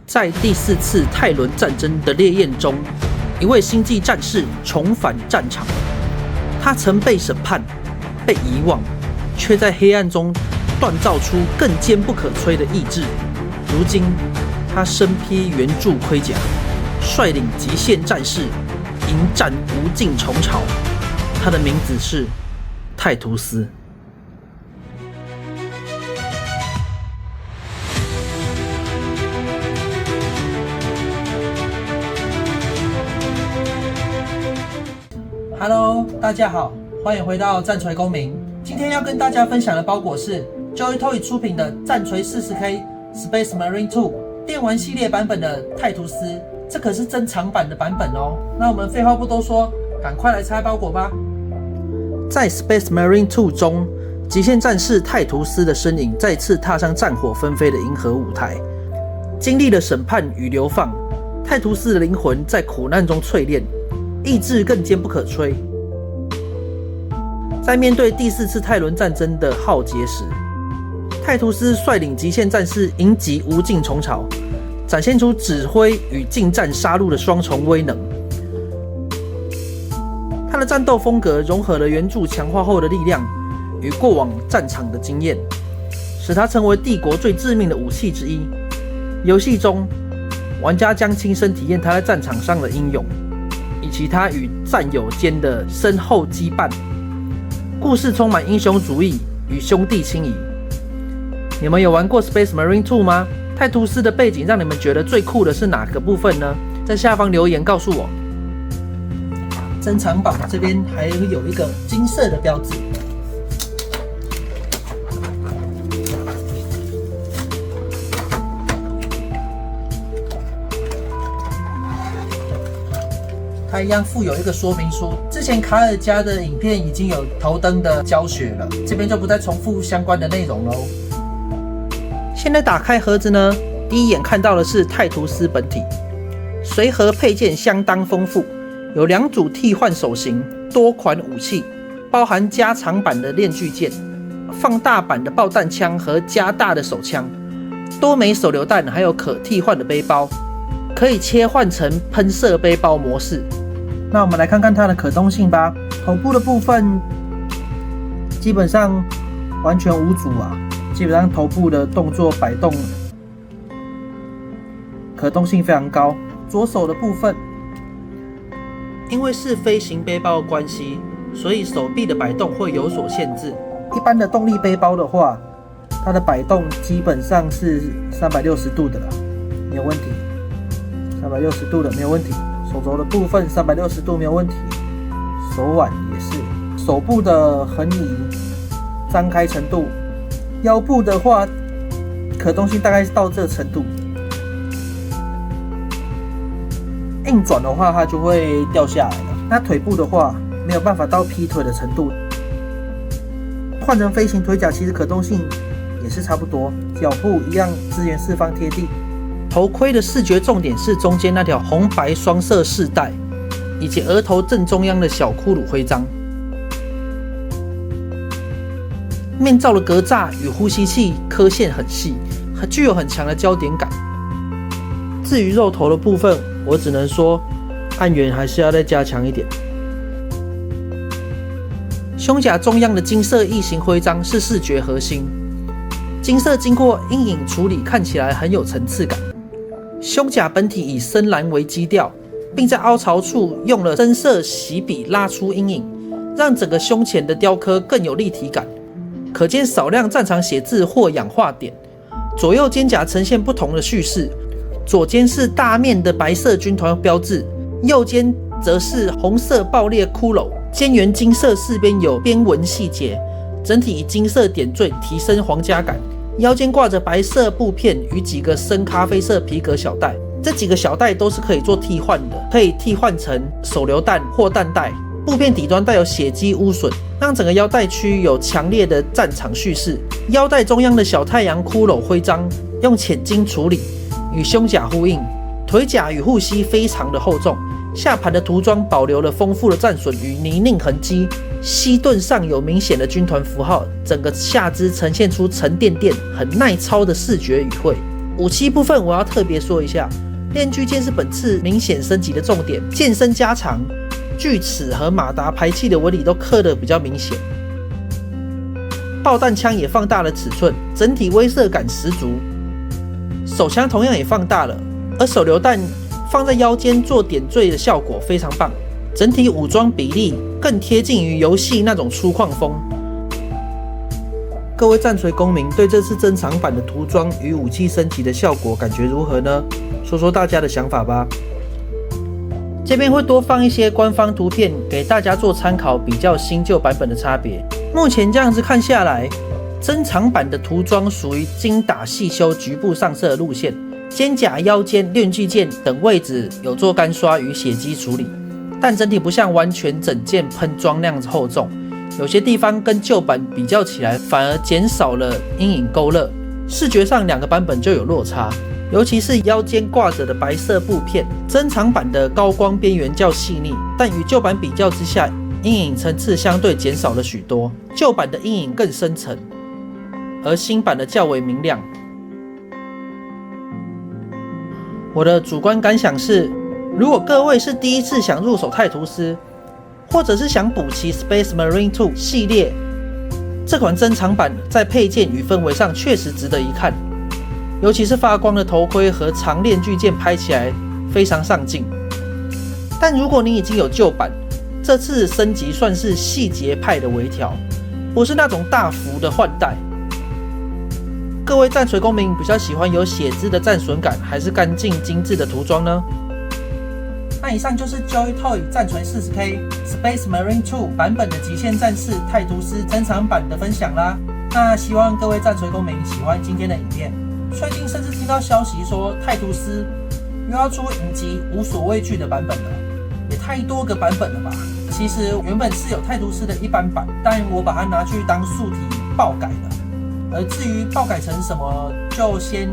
在第4次泰伦战争的烈焰中，一位星际战士重返战场。他曾被审判、被遗忘，却在黑暗中锻造出更坚不可摧的意志。如今，他身披原著盔甲，率领极限战士迎战无尽虫巢。他的名字是泰图斯。Hello， 大家好，欢迎回到战锤公民。今天要跟大家分享的包裹是 Joy-Toy 出品的战锤 40K Space Marine 2电玩系列版本的泰图斯，这可是珍藏版的版本哦。那我们废话不多说，赶快来拆包裹吧。在 Space Marine 2中，极限战士泰图斯的身影再次踏上战火纷飞的银河舞台。经历了审判与流放，泰图斯的灵魂在苦难中淬炼，意志更坚不可摧。在面对第4次泰伦战争的浩劫时，泰图斯率领极限战士迎击无尽虫巢，展现出指挥与近战杀戮的双重威能。他的战斗风格融合了原著强化后的力量与过往战场的经验，使他成为帝国最致命的武器之一。游戏中，玩家将亲身体验他在战场上的英勇，以及他与战友间的深厚羁绊。故事充满英雄主义与兄弟情谊。你们有玩过 Space Marine 2吗？泰图斯的背景让你们觉得最酷的是哪个部分呢？在下方留言告诉我。珍藏版这边还有一个金色的标志。它一样附有一个说明书，之前卡尔加的影片已经有头灯的教学了，这边就不再重复相关的内容喽。现在打开盒子呢，第一眼看到的是泰图斯本体，随盒配件相当丰富，有2组替换手型，多款武器，包含加长版的链锯剑、放大版的爆弹枪和加大的手枪，多枚手榴弹，还有可替换的背包，可以切换成喷射背包模式。那我们来看看它的可动性吧。头部的部分基本上完全无阻啊，基本上头部的动作摆动可动性非常高。左手的部分，因为是飞行背包的关系，所以手臂的摆动会有所限制。一般的动力背包的话，它的摆动基本上是360度的了，没有问题。360度的没有问题，手肘的部分360度没有问题，手腕也是，手部的横移、张开程度，腰部的话可动性大概是到这程度，硬转的话它就会掉下来了。那腿部的话没有办法到劈腿的程度，换成飞行腿甲其实可动性也是差不多，脚部一样支援四方贴地。头盔的视觉重点是中间那条红白双色饰带，以及额头正中央的小骷髅徽章。面罩的格栅与呼吸器刻线很细，具有很强的焦点感。至于肉头的部分，我只能说暗源还是要再加强一点。胸甲中央的金色异形徽章是视觉核心，金色经过阴影处理，看起来很有层次感。胸甲本体以深蓝为基调，并在凹槽处用了深色洗笔拉出阴影，让整个胸前的雕刻更有立体感。可见少量战场写字或氧化点。左右肩胛呈现不同的叙事，左肩是大面的白色军团标志，右肩则是红色爆裂骷髅，肩缘金色四边有边纹细节，整体以金色点缀，提升皇家感。腰间挂着白色布片与几个深咖啡色皮革小袋，这几个小袋都是可以做替换的，可以替换成手榴弹或弹袋。布片底端带有血迹污损，让整个腰带区有强烈的战场叙事。腰带中央的小太阳骷髅徽章用浅金处理，与胸甲呼应。腿甲与护膝非常的厚重，下盘的涂装保留了丰富的战损与泥泞痕迹。膝盾上有明显的军团符号，整个下肢呈现出沉甸甸、很耐操的视觉语汇。武器部分我要特别说一下，链锯剑是本次明显升级的重点，剑身加长，锯齿和马达排气的纹理都刻得比较明显。爆弹枪也放大了尺寸，整体威慑感十足。手枪同样也放大了，而手榴弹放在腰间做点缀的效果非常棒，整体武装比例更贴近于游戏那种粗犷风。各位战锤公民对这次珍藏版的涂装与武器升级的效果感觉如何呢？说说大家的想法吧。这边会多放一些官方图片给大家做参考，比较新旧版本的差别。目前这样子看下来，珍藏版的涂装属于精打细修、局部上色的路线，肩胛、腰间、链锯剑等位置有做干刷与血迹处理，但整体不像完全整件喷装那样子厚重，有些地方跟旧版比较起来，反而减少了阴影勾勒，视觉上两个版本就有落差。尤其是腰间挂着的白色布片，珍藏版的高光边缘较细腻，但与旧版比较之下，阴影层次相对减少了许多，旧版的阴影更深沉，而新版的较为明亮。我的主观感想是，如果各位是第一次想入手泰图斯，或者是想补齐 Space Marine 2系列，这款珍藏版在配件与氛围上确实值得一看，尤其是发光的头盔和长链锯剑拍起来非常上镜。但如果你已经有旧版，这次升级算是细节派的微调，不是那种大幅的换代。各位战锤公民比较喜欢有血汁的战损感，还是干净精致的涂装呢？那以上就是 Joy-Toy 战锤 40K Space Marine 2版本的极限战士泰图斯珍藏版的分享啦。那希望各位战锤公民喜欢今天的影片。最近甚至听到消息说泰图斯又要出影集无所畏惧的版本了，也太多个版本了吧？其实原本是有泰图斯的一般版，但我把它拿去当素体爆改了。而至于爆改成什么，就先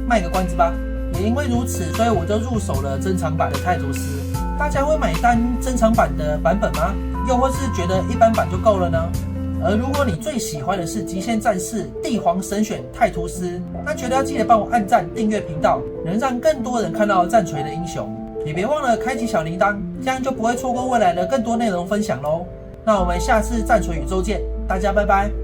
卖个关子吧。也因为如此，所以我就入手了珍藏版的泰图斯。大家会买单珍藏版的版本吗？又或是觉得一般版就够了呢？而如果你最喜欢的是极限战士帝皇神选泰图斯，那绝对要记得帮我按赞、订阅频道，能让更多人看到战锤的英雄。也别忘了开启小铃铛，这样就不会错过未来的更多内容分享咯。那我们下次战锤宇宙见，大家拜拜。